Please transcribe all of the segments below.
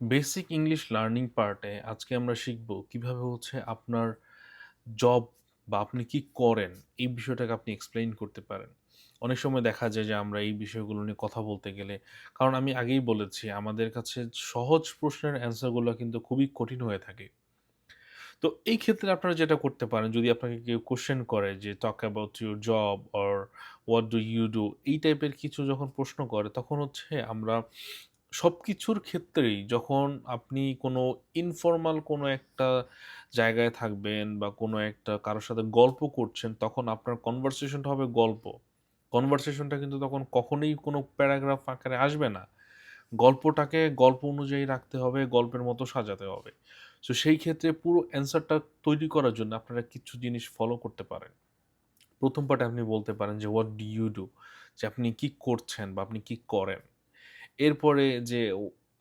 Basic English learning পার্টে আজকে আমরা শিখব কিভাবে হচ্ছে আপনার জব বা আপনি কি করেন এই বিষয়টাকে আপনি এক্সপ্লেইন করতে পারেন। অনেক সময় দেখা যায় যে আমরা এই বিষয়গুলো নিয়ে কথা বলতে গেলে, কারণ আমি আগেই বলেছি আমাদের কাছে সহজ প্রশ্নের অ্যান্সারগুলো কিন্তু খুবই কঠিন হয়ে থাকে। তো এই ক্ষেত্রে আপনারা যেটা করতে পারেন, যদি আপনাকে কেউ কোয়েশ্চেন করে যে talk about your job or what do you do, এই টাইপের কিছু যখন প্রশ্ন করে তখন হচ্ছে আমরা সবকিছুর ক্ষেত্রেই যখন আপনি কোনো ইনফর্মাল কোনো একটা জায়গায় থাকবেন বা কোনো একটা কারো সাথে গল্প করছেন, তখন আপনার কনভারসেশনটা হবে গল্প। কনভারসেশনটা কিন্তু তখন কখনোই কোনো প্যারাগ্রাফ আকারে আসবে না। গল্পটাকে গল্প অনুযায়ী রাখতে হবে, গল্পের মতো সাজাতে হবে। সো সেই ক্ষেত্রে পুরো অ্যান্সারটা তৈরি করার জন্য আপনারা কিছু জিনিস ফলো করতে পারেন। ১ম পার্টে আপনি বলতে পারেন যে, "হোয়াট ডু ইউ ডু?" যে আপনি কি করছেন বা আপনি কি করেন? এরপরে যে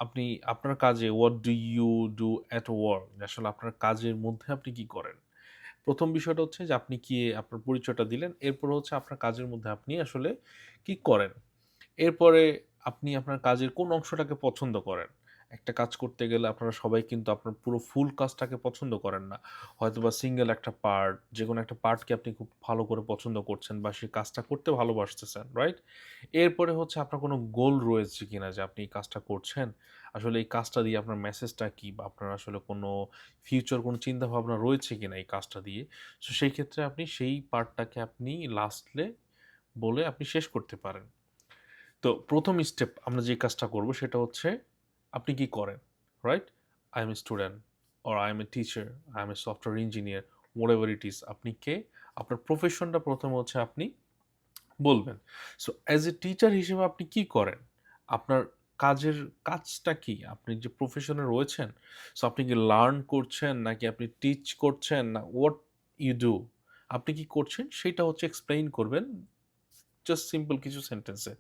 আপনি আপনার কাজে "what do you do at work?" আসলে আপনার কাজের মধ্যে আপনি কি করেন? ১ম বিষয়টা হচ্ছে যে আপনি কি আপনার পরিচয়টা দিলেন। এরপর হচ্ছে আপনার কাজের মধ্যে আপনি আসলে কি করেন? এরপরে আপনি আপনার কাজের কোন অংশটাকে পছন্দ করেন? একটা কাজ করতে গেলে আপনারা সবাই কিন্তু আপনার পুরো ফুল কাজটাকে পছন্দ করেন না। হয়তোবা সিঙ্গেল একটা পার্ট, যেকোনো একটা পার্টকে আপনি খুব ভালো করে পছন্দ করছেন বা সেই কাজটা করতে ভালোবাসতেছেন, রাইট? এরপরে হচ্ছে আপনার কোনো গোল রয়েছে কিনা যে আপনি এই কাজটা করছেন। আসলে এই কাজটা দিয়ে আপনার মেসেজটা কি? বা আপনার আসলে কোনো ফিউচার কোনো চিন্তাভাবনা রয়েছে কিনা এই কাজটা দিয়ে? সো সেই ক্ষেত্রে আপনি সেই পার্টটাকে আপনি লাস্টে বলে আপনি শেষ করতে পারেন। তো ১ম স্টেপ আমরা যে কাজটা করব সেটা হচ্ছে আপনি কি করেন, right? I am a student or I am a teacher, I am a software engineer, whatever it is আপনি কে? আপনার প্রফেশনটা ১ম হচ্ছে আপনি বলবেন। সো অ্যাজ এ টিচার হিসেবে আপনি কি করেন? আপনার কাজের কাজটা কি? আপনি যে প্রফেশনে রয়েছেন, সো আপনি কি লার্ন করছেন নাকি আপনি টিচ করছেন না হোয়াট ইউ ডু? আপনি কি করছেন সেইটা হচ্ছে এক্সপ্লেইন করবেন জাস্ট সিম্পল কিছু সেন্টেন্সে।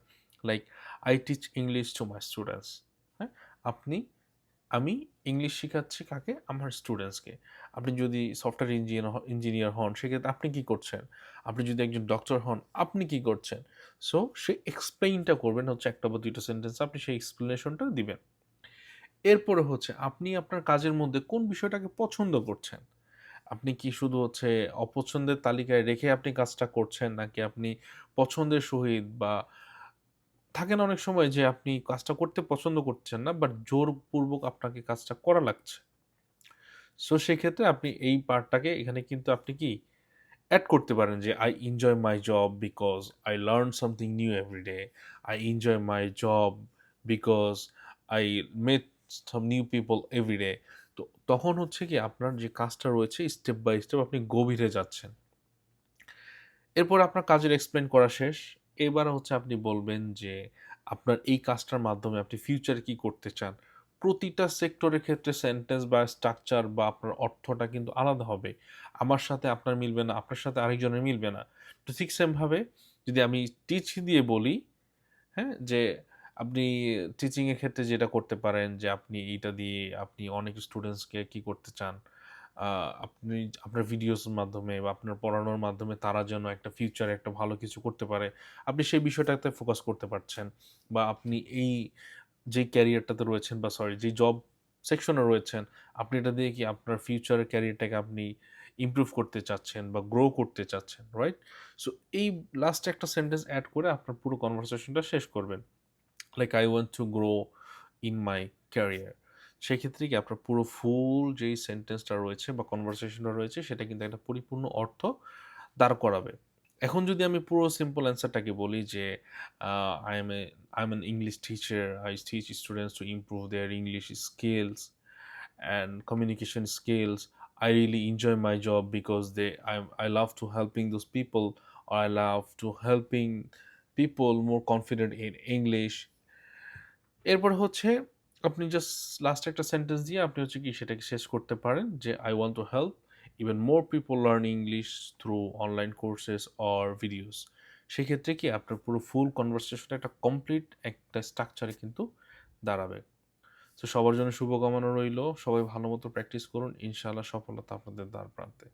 Like I teach English to my students. হ্যাঁ? আপনি আমি ইংলিশ শিখাচ্ছি কাকে? আমার স্টুডেন্টসকে। আপনি যদি সফটওয়্যার ইঞ্জিনিয়ার হন, সেক্ষেত্রে আপনি কি করছেন? আপনি যদি একজন ডক্টর হন, আপনি কি করছেন? সো সে এক্সপ্লেইনটা করবেন হচ্ছে ১ টা বা ২ টা সেন্টেন্সে আপনি সেই এক্সপ্লেনেশনটা দিবেন। এরপরে হচ্ছে আপনি আপনার কাজের মধ্যে কোন বিষয়টাকে পছন্দ করছেন? আপনি কি শুধু হচ্ছে অপছন্দের তালিকায় রেখে আপনি কাজটা করছেন? নাকি আপনি পছন্দের সহিত বা থাকে না অনেক সময় যে আপনি কাজটা করতে পছন্দ করছেন না, বাট জোরপূর্বক আপনাকে কাজটা করা লাগছে। সো সেক্ষেত্রে আপনি এই পার্টটাকে এখানে কিন্তু আপনি কি এড করতে পারেন যে, "I enjoy my job because I learn something new every day. I enjoy my job because I met some new people every day." তো তখন হচ্ছে কি আপনার যে কাজটা রয়েছে স্টেপ বাই স্টেপ আপনি গভীরে যাচ্ছেন। এরপর আপনার কাজের এক্সপ্লেইন করা শেষ। এবার হচ্ছে আপনি বলবেন যে, আপনার এই কাজটার মাধ্যমে আপনি ফিউচারে কি করতে চান? প্রতিটা সেক্টরের ক্ষেত্রে সেন্টেন্স বা স্ট্রাকচার বা আপনার অর্থটা কিন্তু আলাদা হবে। আমার সাথে আপনার মিলবে না, আপনার সাথে আরেকজনের মিলবে না। তো ঠিক সেম ভাবে যদি আমি টিচ দিয়ে বলি, হ্যাঁ? যে আপনি টিচিং এর ক্ষেত্রে যেটা করতে পারেন যে আপনি এইটা দিয়ে আপনি অনেক স্টুডেন্টসকে কি করতে চান? আ আপনি আপনার ভিডিওস মাধ্যমে বা আপনার পড়ানোর মাধ্যমে তারা যেন একটা ফিউচারে একটা ভালো কিছু করতে পারে। আপনি সেই বিষয়টাতে ফোকাস করতে পারছেন। বা আপনি এই যে ক্যারিয়ারটাতে রয়েছেন বা সরি যে জব সেকশনে রয়েছেন, আপনি এটা দিয়ে কি আপনার ফিউচারের ক্যারিয়ারটাকে আপনি ইমপ্রুভ করতে চাচ্ছেন বা গ্রো করতে চাচ্ছেন, রাইট? সো এই লাস্টে একটা সেন্টেন্স এড করে আপনার পুরো কনভারসেশনটা শেষ করবেন। Like I want to grow in my career. সেক্ষেত্রে কি আপনার পুরো ফুল যেই সেন্টেন্সটা রয়েছে বা কনভারসেশনটা রয়েছে সেটা কিন্তু একটা পরিপূর্ণ অর্থ দাঁড় করাবে। এখন যদি আমি পুরো সিম্পল অ্যান্সারটাকে বলি যে আ I am a I'm an English teacher. I teach students to improve their English skills and communication skills. I really enjoy my job because I love to helping those people, or I love to helping people more confident in English. এরপর হচ্ছে আপনি just লাস্টে একটা sentence দিয়ে আপনি হচ্ছে কি সেটাকে শেষ করতে পারেন যে, "I want to help even more people learn English through online courses or videos." সেক্ষেত্রে কি আপনার পুরো ফুল কনভারসেশনটা একটা কমপ্লিট একটা স্ট্রাকচারে কিন্তু দাঁড়াবে। সো সবার জন্য শুভকামনা রইলো। সবাই ভালোমতো প্র্যাকটিস করুন। ইনশাআল্লাহ সফলতা আপনাদের দ্বারপ্রান্তে।